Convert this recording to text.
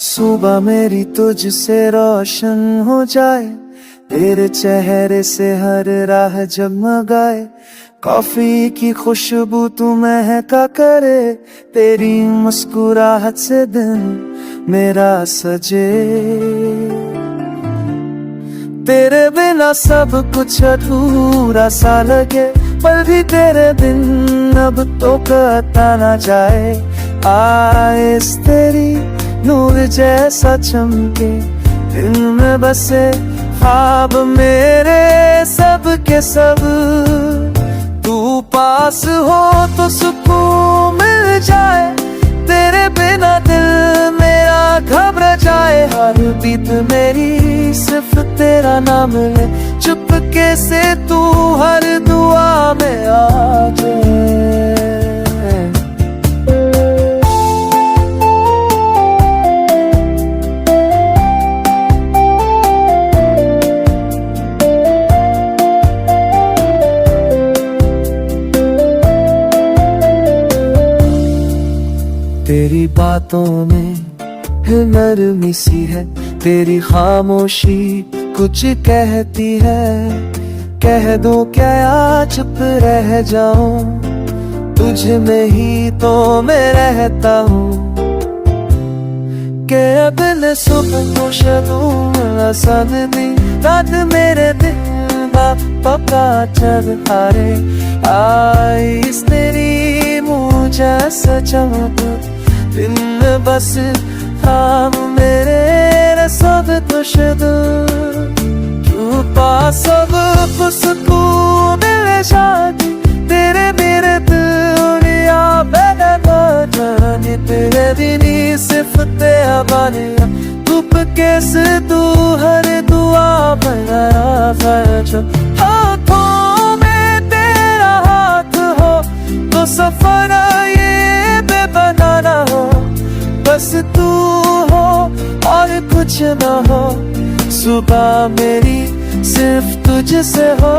सुबह मेरी तुझसे रोशन हो जाए, तेरे चेहरे से हर राह जगमगाए। कॉफी की खुशबू तू महका करे, तेरी मुस्कुराहट से दिन मेरा सजे। तेरे बिना सब कुछ अधूरा सा लगे, पर भी तेरे दिन अब तो कटा ना जाए। आइस तेरी नूर जैसा चमके, दिल में बसे ख्वाब मेरे सब के सब। तू पास हो तो सुकून मिल जाए, तेरे बिना दिल मेरा घबरा जाए। हर बीत मेरी सिर्फ तेरा नाम ले, चुपके से तू हर दुआ में आ जाए। तेरी बातों में है नरमी सी है, तेरी खामोशी कुछ कहती है। कह दो क्या या चुप रह जाऊं, तुझ में ही तो मैं रहता हूँ। के अब न सुबह को शगुन दी, रात मेरे दिल का पक्का चल हारे। आइस तेरी मुँह जैसा चमक, दिन बस थाम मेरे सब कुछ तू पास सब सुकून मिल जाती। तेरे मेरे दुनिया बेदर जाने, तेरे बिनी सिर्फ तेरा बानिया। धूप कैसे तू हर दुआ बनाया फर्ज। हाथों में तेरा हाथ हो तो सफर ये बेबनाना हो। बस तू हो और कुछ न हो, सुबह मेरी सिर्फ तुझसे हो।